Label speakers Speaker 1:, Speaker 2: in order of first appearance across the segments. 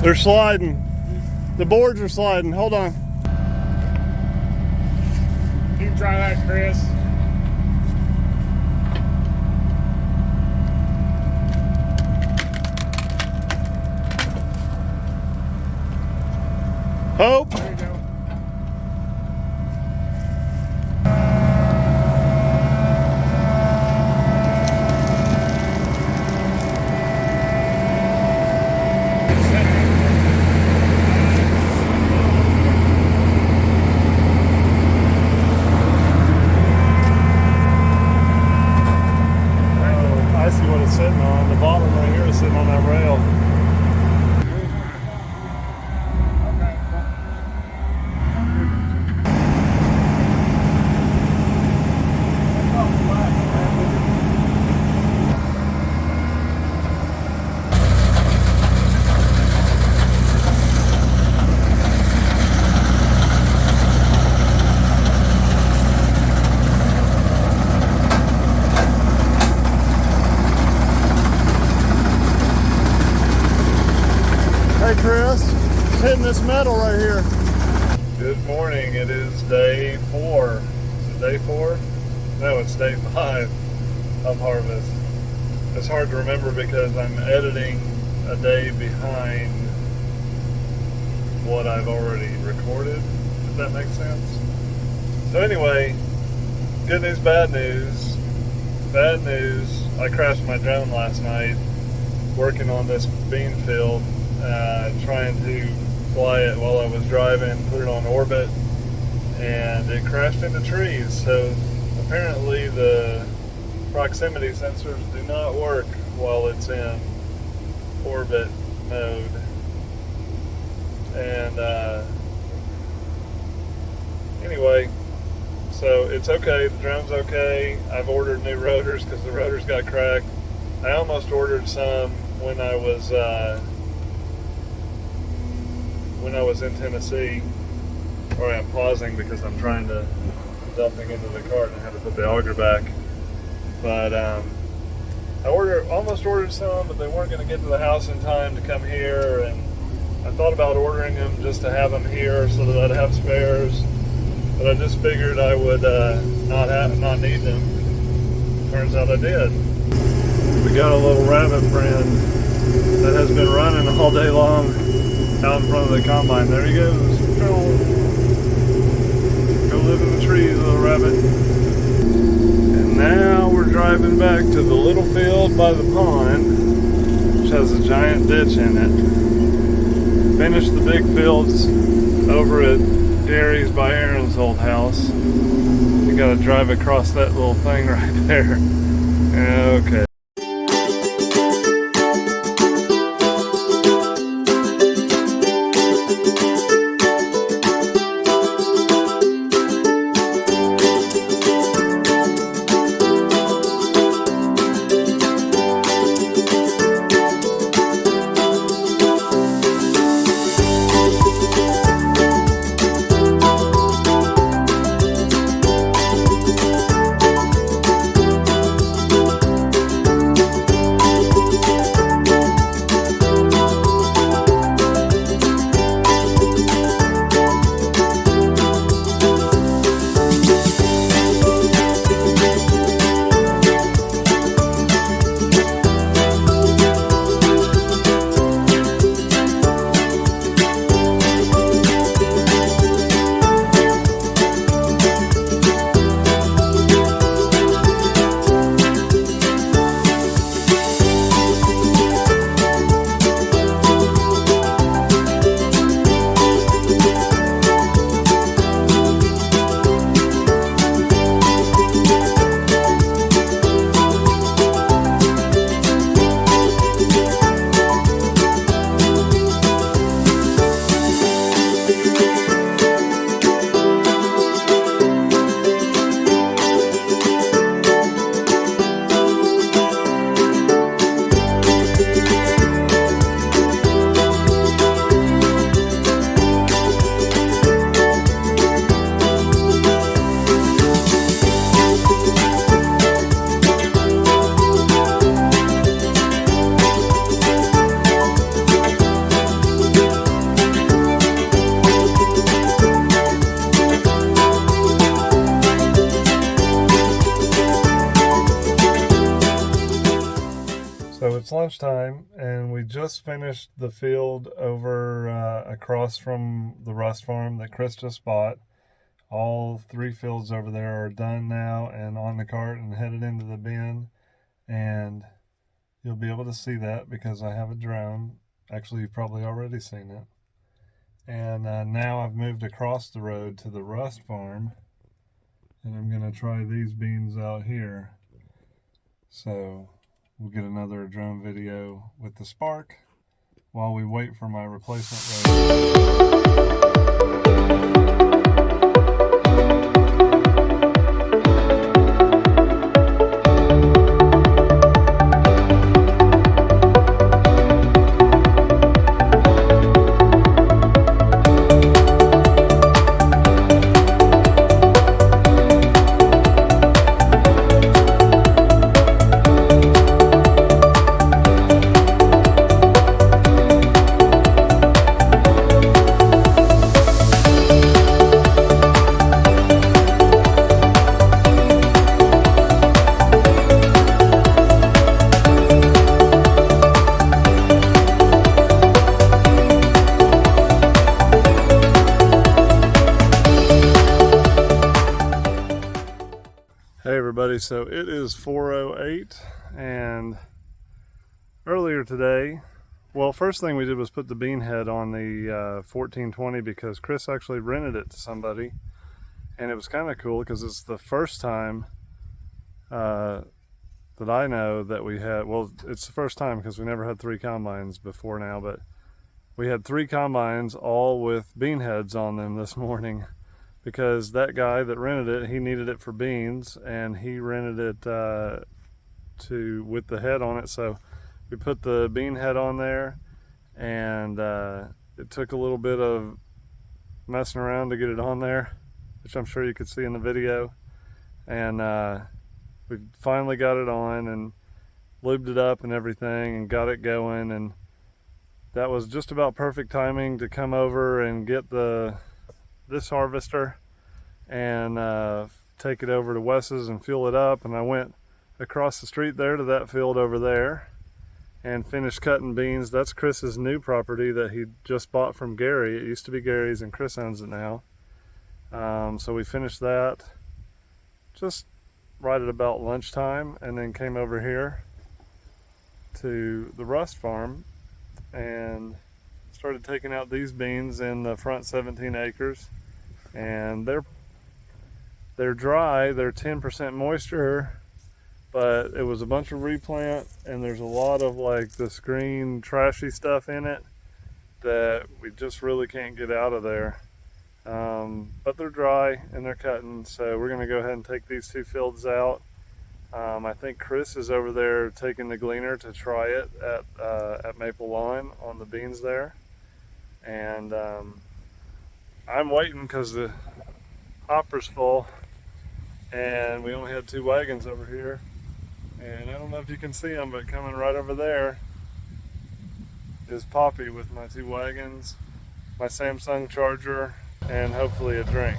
Speaker 1: They're sliding. The boards are sliding. Hold on.
Speaker 2: You can try that, Chris.
Speaker 1: Hope.
Speaker 2: There you go.
Speaker 1: I see what it's sitting on. The bottom right here is sitting on that rail. Hey Chris, it's hitting this metal right here. Good morning, it is day 4. Is it day 4? No, it's day 5 of harvest. It's hard to remember because I'm editing a day behind what I've already recorded, if that makes sense. So anyway, good news, bad news. Bad news, I crashed my drone last night working on this bean field. Trying to fly it while I was driving, put it on orbit, and it crashed into trees. So apparently the proximity sensors do not work while it's in orbit mode. And anyway, so it's okay, the drone's okay. I've ordered new rotors because the rotors got cracked. I almost ordered some when I was in Tennessee. Or I'm pausing because I'm trying to dumping into the cart and I had to put the auger back. But I almost ordered some, but they weren't going to get to the house in time to come here, and I thought about ordering them just to have them here so that I'd have spares. But I just figured I would not need them. Turns out I did. We got a little rabbit friend that has been running all day long out in front of the combine. There he goes. Go live in the trees, little rabbit. And now we're driving back to the little field by the pond, which has a giant ditch in it. Finished the big fields over at Gary's by Aaron's old house. You gotta drive across that little thing right there. Okay. So it's lunchtime, and we just finished the field over across from the Rust Farm that Chris just bought. All 3 fields over there are done now and on the cart and headed into the bin. And you'll be able to see that because I have a drone. Actually, you've probably already seen it. And now I've moved across the road to the Rust Farm, and I'm going to try these beans out here. So we'll get another drone video with the Spark while we wait for my replacement road. Hey everybody, so it is 4:08, and earlier today, well, first thing we did was put the bean head on the 1420 because Chris actually rented it to somebody, and it was kind of cool because it's the first time that I know that we had, well, it's the first time because we never had 3 combines before now, but we had 3 combines all with bean heads on them this morning. Because that guy that rented it, he needed it for beans, and he rented it with the head on it. So we put the bean head on there, and it took a little bit of messing around to get it on there, which I'm sure you could see in the video. And we finally got it on and lubed it up and everything and got it going. And that was just about perfect timing to come over and get this harvester and take it over to Wes's and fuel it up. And I went across the street there to that field over there and finished cutting beans. That's Chris's new property that he just bought from Gary. It used to be Gary's and Chris owns it now. So we finished that just right at about lunchtime, and then came over here to the Rust Farm and started taking out these beans in the front 17 acres. And they're dry, they're 10% moisture, but it was a bunch of replant, and there's a lot of like this green trashy stuff in it that we just really can't get out of there. But they're dry and they're cutting, so we're gonna go ahead and take these 2 fields out. I think Chris is over there taking the gleaner to try it at Maple Lawn on the beans there. And I'm waiting because the hopper's full and we only had 2 wagons over here. And I don't know if you can see them, but coming right over there is Poppy with my 2 wagons, my Samsung charger, and hopefully a drink.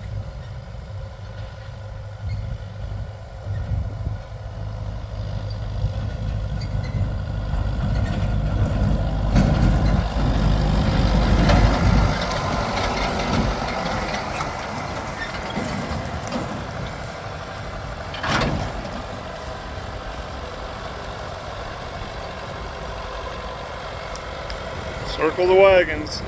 Speaker 1: Circle the wagons.